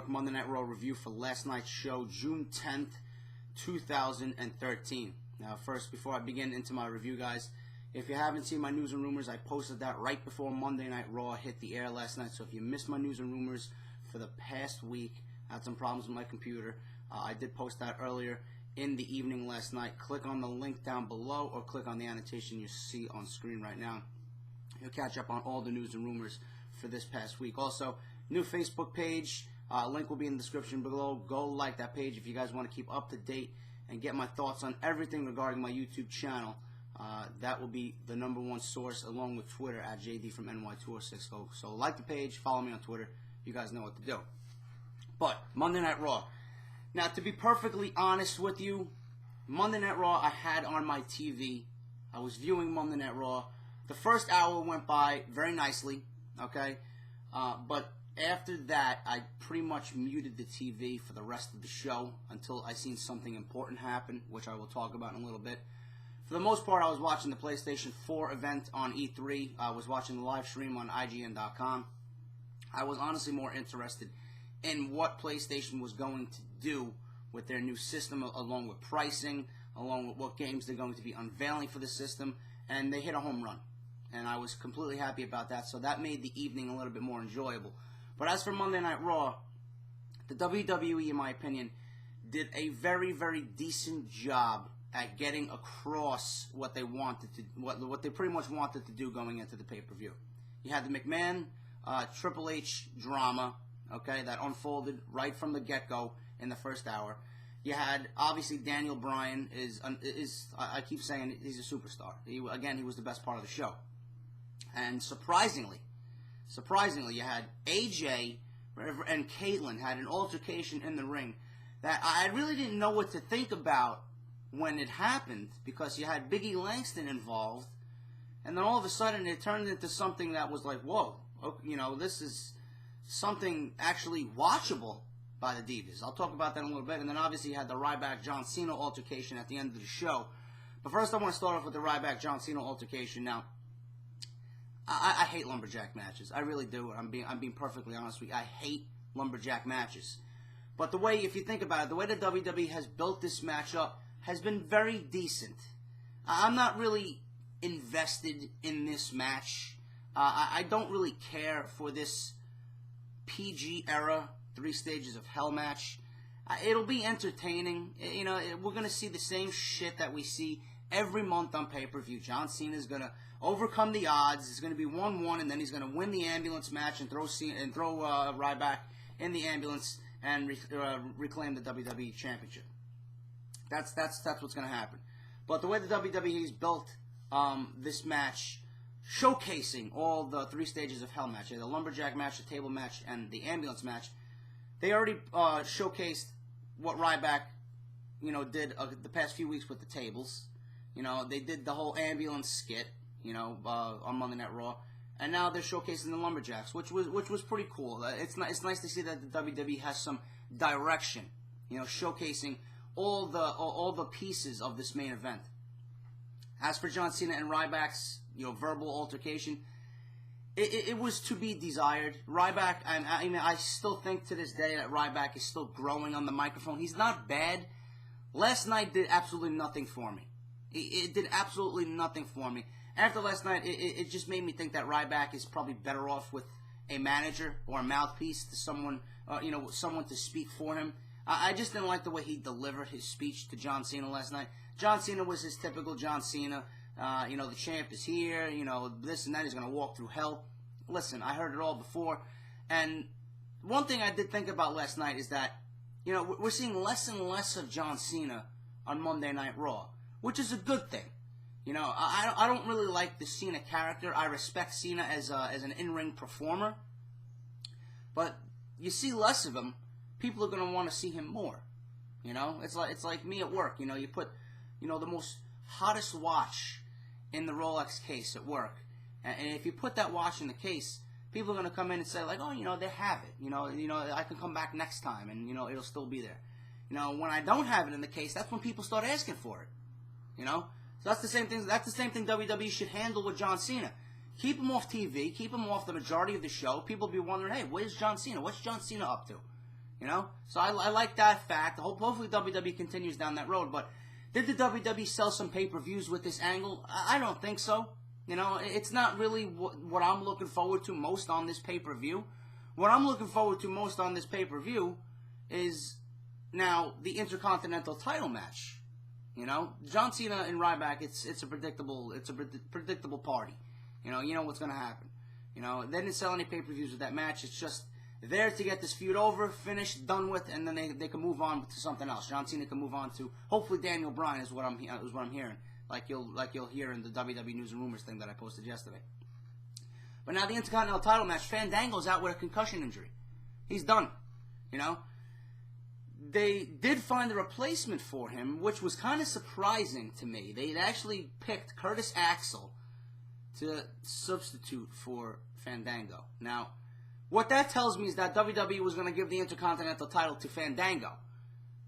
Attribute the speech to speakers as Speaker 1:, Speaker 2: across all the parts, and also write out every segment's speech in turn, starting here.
Speaker 1: quick Monday Night Raw review for last night's show, June 10th, 2013. Now, first, before I begin into my review, guys, if you haven't seen my news and rumors, I posted that right before Monday Night Raw hit the air last night. So if you missed my news and rumors for the past week, I had some problems with my computer. I did post that earlier in the evening last night. Click on the link down below or click on the annotation you see on screen right now. You'll catch up on all the news and rumors for this past week. Also, new Facebook page. Link will be in the description below. Go like that page if you guys want to keep up to date and get my thoughts on everything regarding my YouTube channel. That will be the #1 source, along with Twitter at JDfromNY206. So like the page, follow me on Twitter. You guys know what to do. But Monday Night Raw. Now, to be perfectly honest with you, Monday Night Raw I had on my TV. I was viewing Monday Night Raw. The first hour went by very nicely, okay? But after that, I pretty much muted the TV for the rest of the show until I seen something important happen, which I will talk about in a little bit. For the most part, I was watching the PlayStation 4 event on E3. I was watching the live stream on IGN.com. I was honestly more interested in what PlayStation was going to do with their new system, along with pricing, along with what games they're going to be unveiling for the system, and they hit a home run. And I was completely happy about that, so that made the evening a little bit more enjoyable. But as for Monday Night Raw, the WWE, in my opinion, did a very, very decent job at getting across what they wanted to, what they pretty much wanted to do going into the pay-per-view. You had the McMahon Triple H drama, okay, that unfolded right from the get-go in the first hour. You had, obviously, Daniel Bryan I keep saying he's a superstar. He was the best part of the show. And surprisingly, you had AJ and Caitlyn had an altercation in the ring that I really didn't know what to think about when it happened, because you had Biggie Langston involved, and then all of a sudden it turned into something that was like, whoa, you know, this is something actually watchable by the Divas. I'll talk about that in a little bit. And then obviously you had the Ryback John Cena altercation at the end of the show. But first I want to start off with the Ryback John Cena altercation. Now, I hate lumberjack matches. I really do. I'm being perfectly honest with you. I hate lumberjack matches. But the way, if you think about it, the way the WWE has built this match up has been very decent. I'm not really invested in this match. I don't really care for this PG era 3 Stages of Hell match. It'll be entertaining. You know, we're going to see the same shit that we see every month on pay-per-view. John Cena is going to overcome the odds. It's going to be 1-1, and then he's going to win the ambulance match and throw Ryback in the ambulance and reclaim the WWE Championship. That's what's going to happen. But the way the WWE's built this match, showcasing all the 3 Stages of Hell match, the lumberjack match, the table match, and the ambulance match, they already showcased what Ryback, you know, did the past few weeks with the tables. You know, they did the whole ambulance skit, you know, on Monday Night Raw, and now they're showcasing the lumberjacks, which was pretty cool. It's nice to see that the WWE has some direction, you know, showcasing all the pieces of this main event. As for John Cena and Ryback's, you know, verbal altercation, it was to be desired. Ryback, I mean, I still think to this day that Ryback is still growing on the microphone. He's not bad. Last night did absolutely nothing for me. It did absolutely nothing for me. After last night, it just made me think that Ryback is probably better off with a manager or a mouthpiece, to someone, you know, someone to speak for him. I just didn't like the way he delivered his speech to John Cena last night. John Cena was his typical John Cena. You know, the champ is here, you know, this and that. He's going to walk through hell. Listen, I heard it all before. And one thing I did think about last night is that, you know, we're seeing less and less of John Cena on Monday Night Raw, which is a good thing. You know, I don't really like the Cena character. I respect Cena as an in-ring performer. But you see less of him, people are going to want to see him more. You know, it's like me at work. You know, you put, you know, the most hottest watch in the Rolex case at work, and if you put that watch in the case, people are going to come in and say, like, oh, you know, they have it. You know, I can come back next time, and, you know, it'll still be there. You know, when I don't have it in the case, that's when people start asking for it. You know, so that's the same thing. That's the same thing WWE should handle with John Cena. Keep him off TV. Keep him off the majority of the show. People will be wondering, hey, where's John Cena? What's John Cena up to? You know? So I like that fact. Hopefully WWE continues down that road. But did the WWE sell some pay-per-views with this angle? I don't think so. You know, it's not really what I'm looking forward to most on this pay-per-view. What I'm looking forward to most on this pay-per-view is now the Intercontinental title match. You know, John Cena and Ryback. It's a predictable party. You know what's gonna happen. You know, they didn't sell any pay-per-views with that match. It's just there to get this feud over, finished, done with, and then they can move on to something else. John Cena can move on to hopefully Daniel Bryan is what I'm hearing. Like you'll hear in the WWE News and Rumors thing that I posted yesterday. But now the Intercontinental title match, Fandango's out with a concussion injury. He's done. You know, they did find a replacement for him, which was kind of surprising to me. They actually picked Curtis Axel to substitute for Fandango. Now, what that tells me is that WWE was going to give the Intercontinental title to Fandango.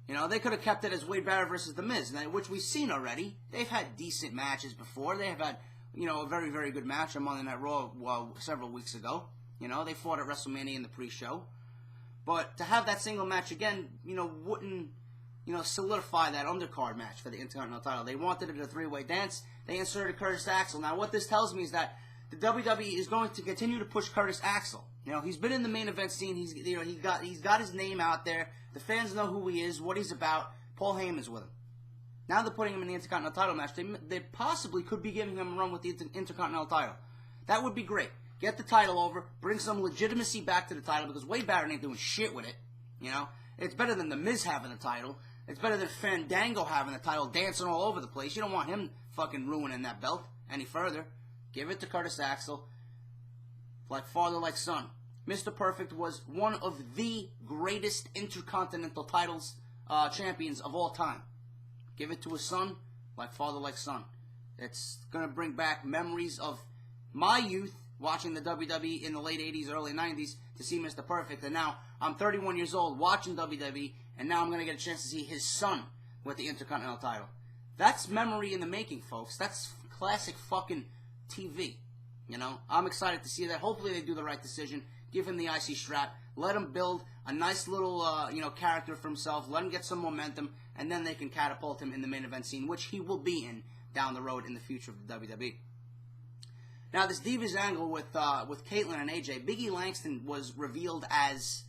Speaker 1: You know, they could have kept it as Wade Barrett versus The Miz, which we've seen already. They've had decent matches before. They have had, you know, a very, very good match on Monday Night Raw several weeks ago. You know, they fought at WrestleMania in the pre-show. But to have that single match again, you know, wouldn't, you know, solidify that undercard match for the Intercontinental title. They wanted it a three-way dance. They inserted Curtis Axel. Now, what this tells me is that the WWE is going to continue to push Curtis Axel. You know, he's been in the main event scene. He's got his name out there. The fans know who he is, what he's about. Paul Heyman's with him. Now they're putting him in the Intercontinental title match. They possibly could be giving him a run with the Intercontinental title. That would be great. Get the title over. Bring some legitimacy back to the title because Wade Barrett ain't doing shit with it. You know, it's better than The Miz having the title. It's better than Fandango having the title, dancing all over the place. You don't want him fucking ruining that belt any further. Give it to Curtis Axel. Like father, like son. Mr. Perfect was one of the greatest Intercontinental titles champions of all time. Give it to his son, like father, like son. It's going to bring back memories of my youth watching the WWE in the late 80s, early 90s to see Mr. Perfect. And now I'm 31 years old watching WWE, and now I'm going to get a chance to see his son with the Intercontinental title. That's memory in the making, folks. That's classic fucking TV. You know, I'm excited to see that. Hopefully they do the right decision. Give him the IC strap. Let him build a nice little, character for himself. Let him get some momentum, and then they can catapult him in the main event scene, which he will be in down the road in the future of the WWE. Now, this Divas angle with Caitlyn and AJ, Big E Langston was revealed as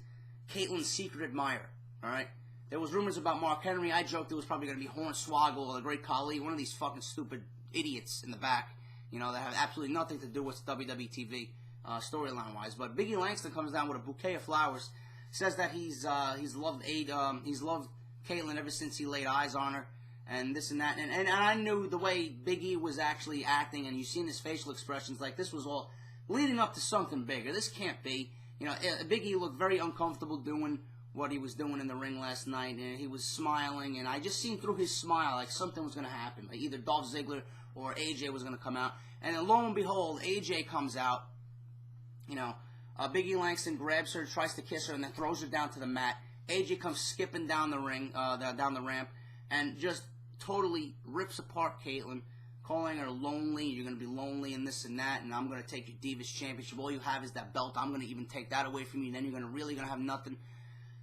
Speaker 1: Caitlyn's secret admirer. All right, there was rumors about Mark Henry. I joked it was probably going to be Hornswoggle or the Great Khali, one of these fucking stupid idiots in the back. You know, that have absolutely nothing to do with WWE TV storyline-wise. But Big E Langston comes down with a bouquet of flowers, says that he's loved Caitlyn ever since he laid eyes on her, and this and that. And I knew the way Big E was actually acting, and you've seen his facial expressions, like this was all leading up to something bigger. This can't be. You know, Big E looked very uncomfortable doing what he was doing in the ring last night, and he was smiling, and I just seen through his smile like something was going to happen. Like either Dolph Ziggler or AJ was going to come out. And then lo and behold, AJ comes out. You know, Big E Langston grabs her, tries to kiss her, and then throws her down to the mat. AJ comes skipping down the ring, down the ramp, and just totally rips apart Caitlyn, calling her lonely. You're going to be lonely and this and that, and I'm going to take your Divas Championship. All you have is that belt. I'm going to even take that away from you, and then you're really going to have nothing.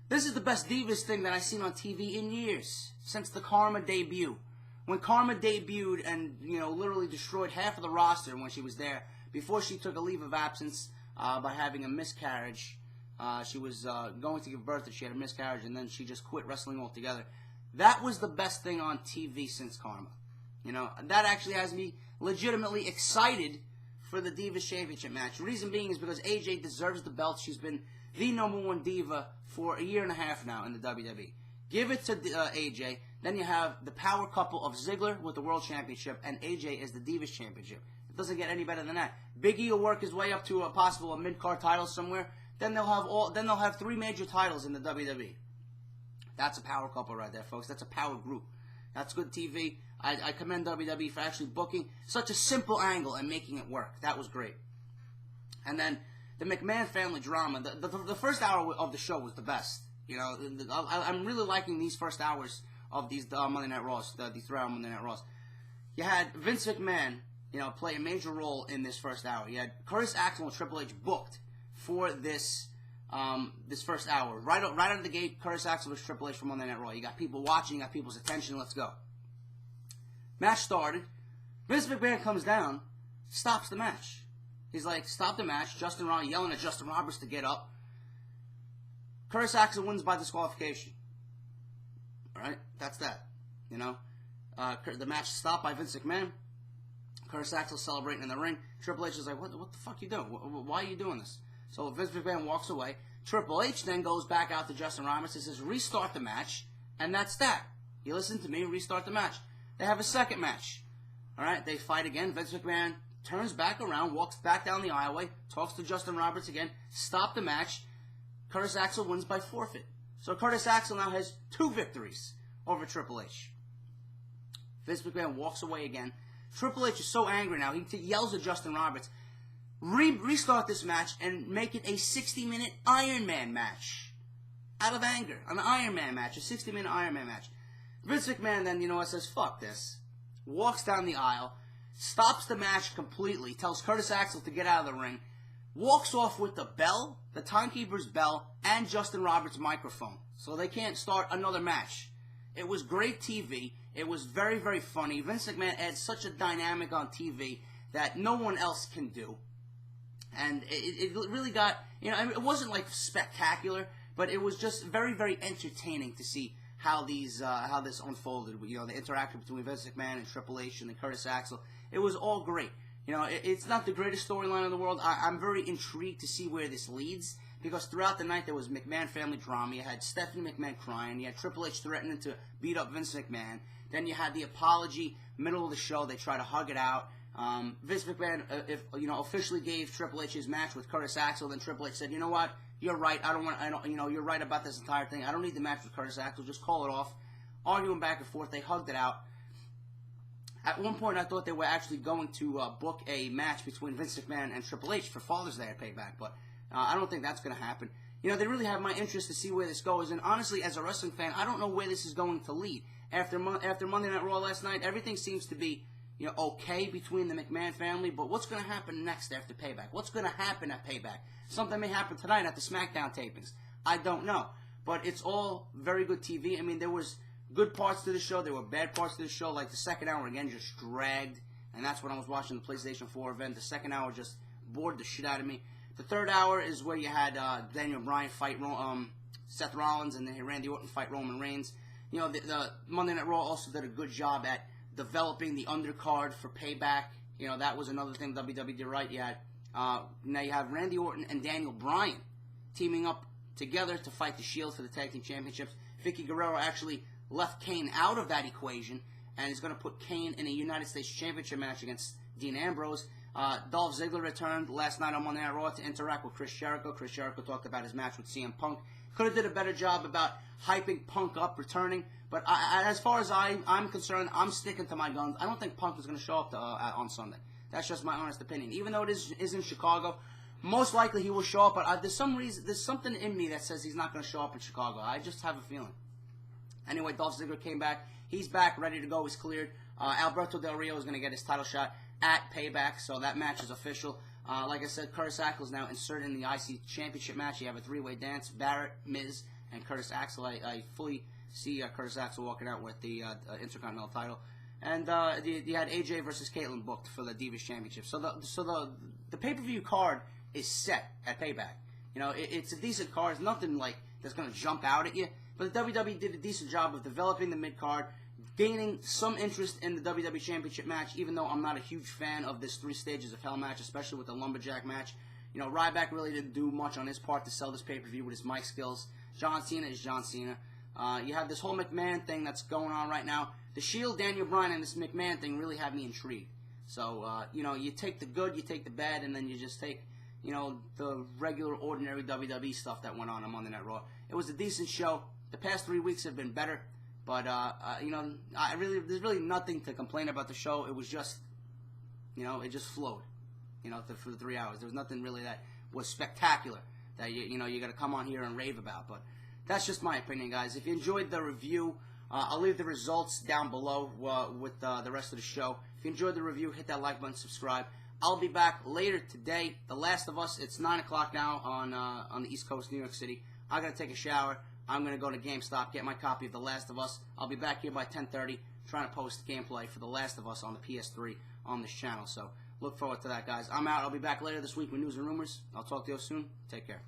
Speaker 1: This is the best Divas thing that I've seen on TV in years, since the Karma debut. When Karma debuted and, you know, literally destroyed half of the roster when she was there, before she took a leave of absence by having a miscarriage. She was going to give birth, and she had a miscarriage, and then she just quit wrestling altogether. That was the best thing on TV since Karma. You know, that actually has me legitimately excited for the Divas Championship match. The reason being is because AJ deserves the belt. She's been the #1 diva for a year and a half now in the WWE. Give it to AJ. Then you have the power couple of Ziggler with the World Championship and AJ as the Divas Championship. It doesn't get any better than that. Big E will work his way up to a mid-card title somewhere. Then they'll have 3 major titles in the WWE. That's a power couple right there, folks. That's a power group. That's good TV. I commend WWE for actually booking such a simple angle and making it work. That was great. And then the McMahon family drama. The first hour of the show was the best. You know, I'm really liking these first hours of these Monday Night Raws, these 3-hour Monday Night Raws. You had Vince McMahon, you know, play a major role in this first hour. You had Curtis Axel and Triple H booked for this this first hour. Right out of the gate, Curtis Axel vs. Triple H for Monday Night Raw. You got people watching, you got people's attention, let's go. Match started. Vince McMahon comes down, stops the match. He's like, stop the match. Justin Roberts yelling at Justin Roberts to get up. Curtis Axel wins by disqualification. Alright, that's that. You know, the match stopped by Vince McMahon. Curtis Axel celebrating in the ring. Triple H is like, what the fuck you doing? Why are you doing this? So Vince McMahon walks away. Triple H then goes back out to Justin Roberts and says, restart the match. And that's that. You listen to me, restart the match. They have a second match. Alright, they fight again. Vince McMahon turns back around, walks back down the aisleway, talks to Justin Roberts again, stop the match. Curtis Axel wins by forfeit. So Curtis Axel now has 2 victories over Triple H. Vince McMahon walks away again. Triple H is so angry now, he yells at Justin Roberts, restart this match and make it a 60-minute Iron Man match. Out of anger. An Iron Man match, a 60-minute Iron Man match. Vince McMahon then, you know what, says, fuck this. Walks down the aisle, stops the match completely, tells Curtis Axel to get out of the ring, walks off with the bell, the timekeeper's bell, and Justin Roberts' microphone. So they can't start another match. It was great TV. It was very, very funny. Vince McMahon adds such a dynamic on TV that no one else can do. And it really got, you know, it wasn't like spectacular, but it was just very, very entertaining to see how this unfolded. You know, the interaction between Vince McMahon and Triple H and Curtis Axel. It was all great. You know, it's not the greatest storyline in the world. I'm very intrigued to see where this leads, because throughout the night there was McMahon family drama. You had Stephanie McMahon crying. You had Triple H threatening to beat up Vince McMahon. Then you had the apology, middle of the show. They try to hug it out. Vince McMahon, officially gave Triple H his match with Curtis Axel. Then Triple H said, "You know what? You're right. You're right about this entire thing. I don't need the match with Curtis Axel. Just call it off." Arguing back and forth, they hugged it out. At one point, I thought they were actually going to book a match between Vince McMahon and Triple H for Father's Day at Payback, but I don't think that's going to happen. You know, they really have my interest to see where this goes, and honestly, as a wrestling fan, I don't know where this is going to lead. After Monday Night Raw last night, everything seems to be, you know, okay between the McMahon family, but what's going to happen next after Payback? What's going to happen at Payback? Something may happen tonight at the SmackDown tapings. I don't know, but it's all very good TV. I mean, there was good parts to the show. There were bad parts to the show, like the second hour, again, just dragged, and that's when I was watching the PlayStation 4 event. The second hour just bored the shit out of me. The third hour is where you had Daniel Bryan fight Seth Rollins, and then Randy Orton fight Roman Reigns. You know, the Monday Night Raw also did a good job at developing the undercard for Payback. You know, that was another thing WWE did right. You had, now you have Randy Orton and Daniel Bryan teaming up together to fight the Shield for the Tag Team Championships. Vicky Guerrero actually left Kane out of that equation and is going to put Kane in a United States Championship match against Dean Ambrose. Dolph Ziggler returned last night on Monday Night Raw to interact with Chris Jericho. Chris Jericho talked about his match with CM Punk. Could have did a better job about hyping Punk up returning, but as far as I'm concerned, I'm sticking to my guns. I don't think Punk is going to show up on Sunday. That's just my honest opinion. Even though it is in Chicago, most likely he will show up, but there's something in me that says he's not going to show up in Chicago. I just have a feeling. Anyway, Dolph Ziggler came back. He's back, ready to go. He's cleared. Alberto Del Rio is going to get his title shot at Payback, so that match is official. Like I said, Curtis Axel is now inserted in the IC Championship match. You have a three-way dance: Barrett, Miz, and Curtis Axel. I fully see Curtis Axel walking out with the Intercontinental title. And you had AJ versus Caitlyn booked for the Divas Championship. So the pay-per-view card is set at Payback. You know, it's a decent card. It's nothing like that's going to jump out at you. But the WWE did a decent job of developing the mid-card, gaining some interest in the WWE Championship match, even though I'm not a huge fan of this 3 stages of hell match, especially with the Lumberjack match. You know, Ryback really didn't do much on his part to sell this pay-per-view with his mic skills. John Cena is John Cena. You have this whole McMahon thing that's going on right now. The Shield, Daniel Bryan, and this McMahon thing really have me intrigued. So, you know, you take the good, you take the bad, and then you just take, you know, the regular, ordinary WWE stuff that went on Monday Night Raw. It was a decent show. The past 3 weeks have been better. But, you know, there's really nothing to complain about the show. It was just, you know, it just flowed, you know, for the 3 hours. There was nothing really that was spectacular that, you know, you got to come on here and rave about. But that's just my opinion, guys. If you enjoyed the review, I'll leave the results down below with the rest of the show. If you enjoyed the review, hit that like button, subscribe. I'll be back later today. The Last of Us, it's 9 o'clock now on the East Coast, New York City. I got to take a shower. I'm going to go to GameStop, get my copy of The Last of Us. I'll be back here by 10:30 trying to post gameplay for The Last of Us on the PS3 on this channel. So look forward to that, guys. I'm out. I'll be back later this week with news and rumors. I'll talk to you soon. Take care.